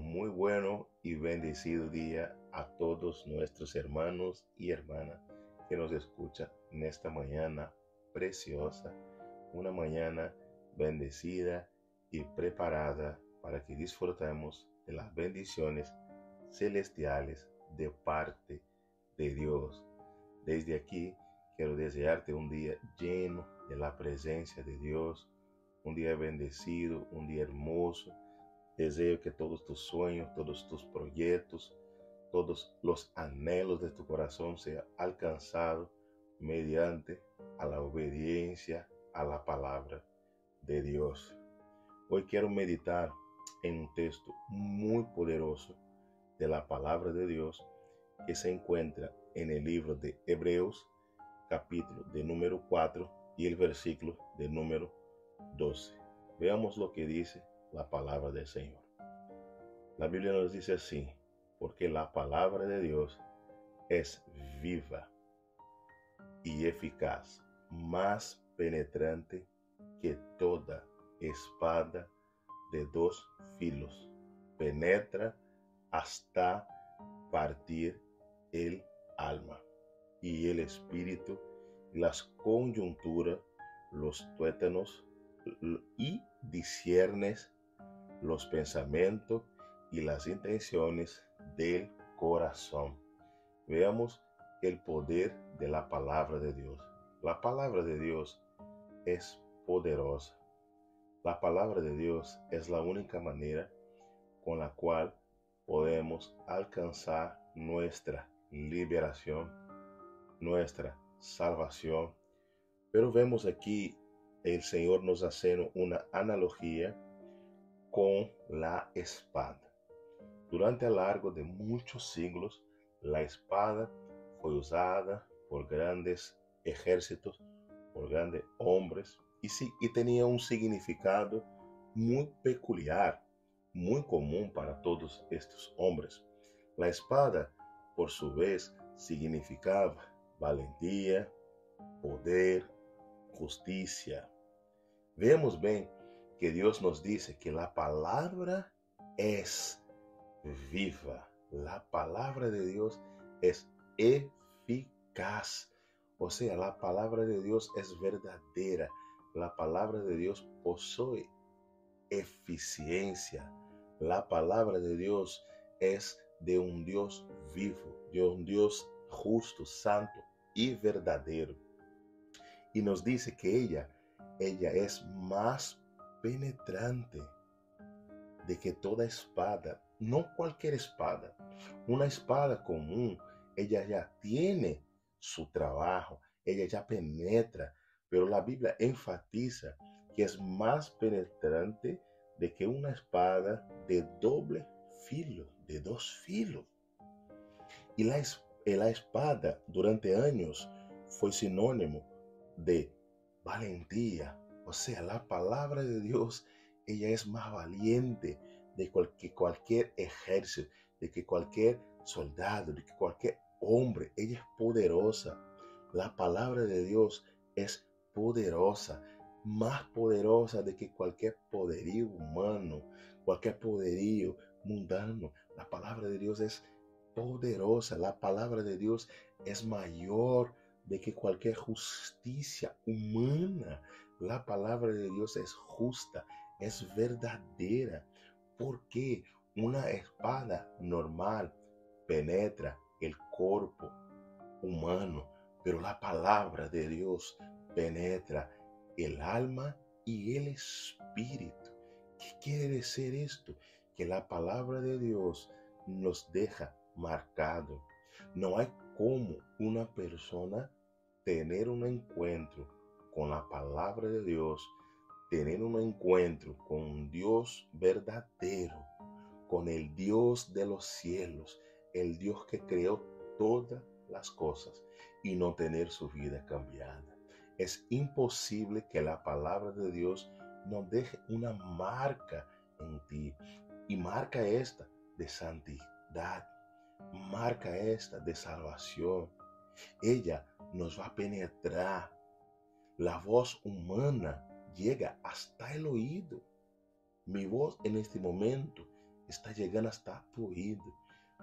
muy bueno y bendecido día a todos nuestros hermanos y hermanas que nos escuchan en esta mañana preciosa, una mañana bendecida y preparada para que disfrutemos de las bendiciones celestiales de parte de Dios. Desde aquí quiero desearte un día lleno de la presencia de Dios, un día bendecido, un día hermoso. Deseo que todos tus sueños, todos tus proyectos, todos los anhelos de tu corazón sean alcanzados mediante a la obediencia a la palabra de Dios. Hoy quiero meditar en un texto muy poderoso de la palabra de Dios que se encuentra en el libro de Hebreos, capítulo de número 4 y el versículo de número 12. Veamos lo que dice la palabra del Señor. La Biblia nos dice así: porque la palabra de Dios es viva y eficaz, más penetrante que toda espada de dos filos, penetra hasta partir el alma y el espíritu, las coyunturas, los tuétanos, y disciernes los pensamientos y las intenciones del corazón. Veamos el poder de la palabra de Dios. La palabra de Dios es poderosa. La palabra de Dios es la única manera con la cual podemos alcanzar nuestra liberación, nuestra salvación. Pero vemos aquí el Señor nos hace una analogía con la espada. Durante a largo de muchos siglos, la espada fue usada por grandes ejércitos, por grandes hombres, y tenía un significado muy peculiar, muy común para todos estos hombres. La espada, por su vez, significaba valentía, poder, justicia. Vemos bien que Dios nos dice que la palabra es viva. La palabra de Dios es eficaz. O sea, la palabra de Dios es verdadera. La palabra de Dios posee eficiencia. La palabra de Dios es de un Dios vivo, de un Dios justo, santo y verdadero. Y nos dice que ella es más penetrante de que toda espada, no cualquier espada, una espada común. Ella ya tiene su trabajo, ella ya penetra, pero la Biblia enfatiza que es más penetrante de que una espada de doble filo, de dos filos. Y la espada durante años fue sinónimo de valentía. O sea, la palabra de Dios, ella es más valiente de que cualquier ejército, de que cualquier soldado, de que cualquier hombre. Ella es poderosa. La palabra de Dios es poderosa, más poderosa de que cualquier poderío humano, cualquier poderío mundano. La palabra de Dios es poderosa. La palabra de Dios es mayor de que cualquier justicia humana. La palabra de Dios es justa, es verdadera. Porque una espada normal penetra el cuerpo humano, pero la palabra de Dios penetra el alma y el espíritu. ¿Qué quiere decir esto? Que la palabra de Dios nos deja marcado. No hay como una persona tener un encuentro con la palabra de Dios, tener un encuentro con un Dios verdadero, con el Dios de los cielos, el Dios que creó todas las cosas, y no tener su vida cambiada. Es imposible que la palabra de Dios no deje una marca en ti, y marca esta de santidad, marca esta de salvación. Ella nos va a penetrar. La voz humana llega hasta el oído. Mi voz en este momento está llegando hasta tu oído,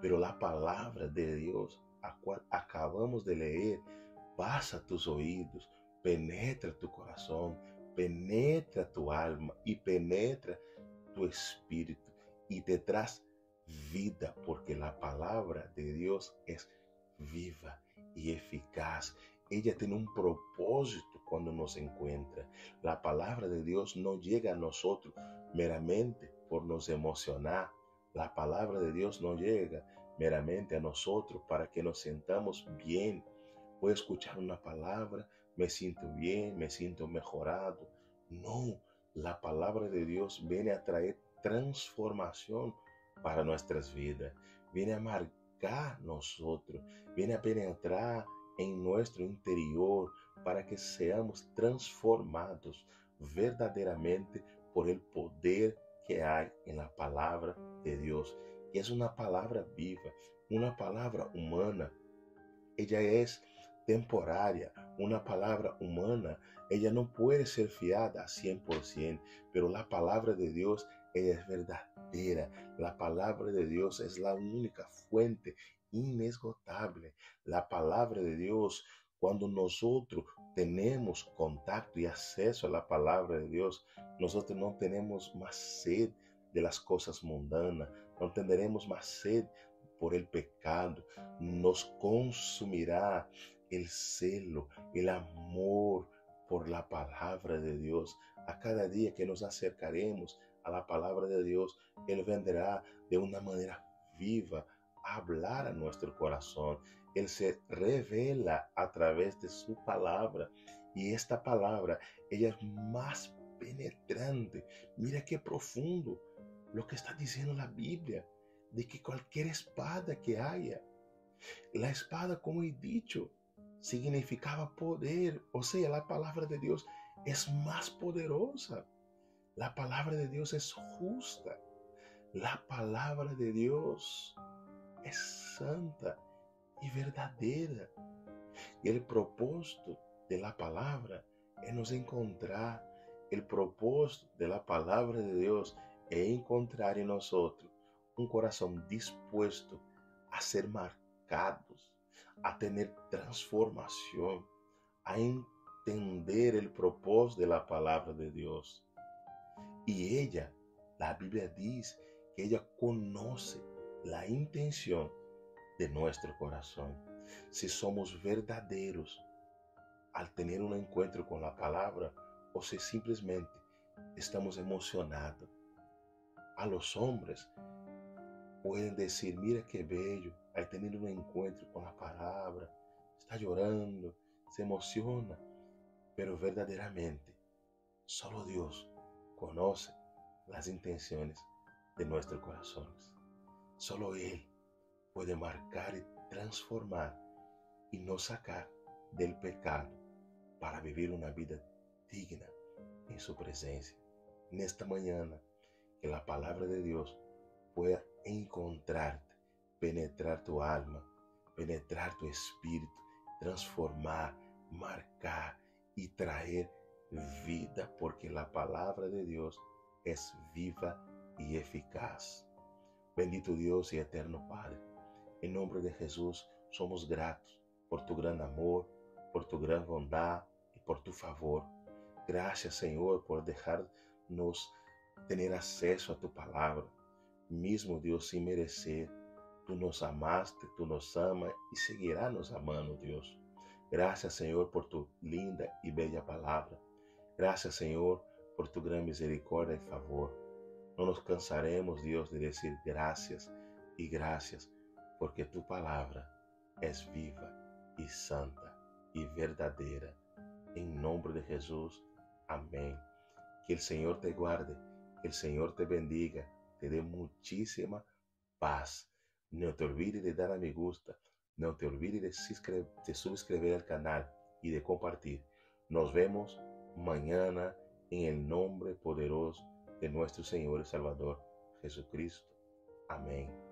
pero la palabra de Dios, a cual acabamos de leer, pasa a tus oídos, penetra tu corazón, penetra tu alma y penetra tu espíritu y te trae vida, porque la palabra de Dios es viva y eficaz. Ella tiene un propósito cuando nos encuentra. La palabra de Dios no llega a nosotros meramente por nos emocionar. La palabra de Dios no llega meramente a nosotros para que nos sentamos bien. Voy a escuchar una palabra, me siento bien, me siento mejorado. No, la palabra de Dios viene a traer transformación para nuestras vidas. Viene a marcar nosotros, viene a penetrar en nuestro interior para que seamos transformados verdaderamente por el poder que hay en la palabra de Dios. Y es una palabra viva, una palabra humana. Ella es temporaria, una palabra humana. Ella no puede ser fiada a 100%, pero la palabra de Dios, ella es verdadera. La palabra de Dios es la única fuente inesgotable. La palabra de Dios, cuando nosotros tenemos contacto y acceso a la palabra de Dios, nosotros no tenemos más sed de las cosas mundanas, no tendremos más sed por el pecado. Nos consumirá el celo, el amor por la palabra de Dios. A cada día que nos acercaremos a la palabra de Dios, Él vendrá de una manera viva a hablar a nuestro corazón. Él se revela a través de su palabra. Y esta palabra, ella es más penetrante. Mira qué profundo lo que está diciendo la Biblia, de que cualquier espada que haya, la espada, como he dicho, significaba poder. O sea, la palabra de Dios es más poderosa. La palabra de Dios es justa. La palabra de Dios es santa y verdadera. Y el propósito de la palabra es nos encontrar. El propósito de la palabra de Dios es encontrar en nosotros un corazón dispuesto a ser marcados, a tener transformación, a entender el propósito de la palabra de Dios. Y ella, la Biblia dice que ella conoce la intención de nuestro corazón. Si somos verdaderos al tener un encuentro con la palabra o si simplemente estamos emocionados. A los hombres pueden decir, mira qué bello, al tener un encuentro con la palabra, está llorando, se emociona, pero verdaderamente solo Dios conoce las intenciones de nuestros corazones. Solo Él puede marcar y transformar y nos sacar del pecado para vivir una vida digna en su presencia. En esta mañana, que la palabra de Dios pueda encontrarte, penetrar tu alma, penetrar tu espíritu, transformar, marcar y traer vida, porque la palabra de Dios es viva y eficaz. Bendito Dios y eterno Padre, en nombre de Jesús somos gratos por tu gran amor, por tu gran bondad y por tu favor. Gracias, Señor, por dejarnos tener acceso a tu palabra. Mismo Dios, sin merecer, tú nos amaste, tú nos amas y seguirás nos amando, Dios. Gracias, Señor, por tu linda y bella palabra. Gracias, Señor, por tu gran misericordia y favor. No nos cansaremos, Dios, de decir gracias y gracias, porque tu palabra es viva y santa y verdadera. En nombre de Jesús, amén. Que el Señor te guarde, que el Señor te bendiga, te dé muchísima paz. No te olvides de dar a me gusta, no te olvides de suscribir al canal y de compartir. Nos vemos mañana en el nombre poderoso de nuestro Señor y Salvador Jesucristo. Amén.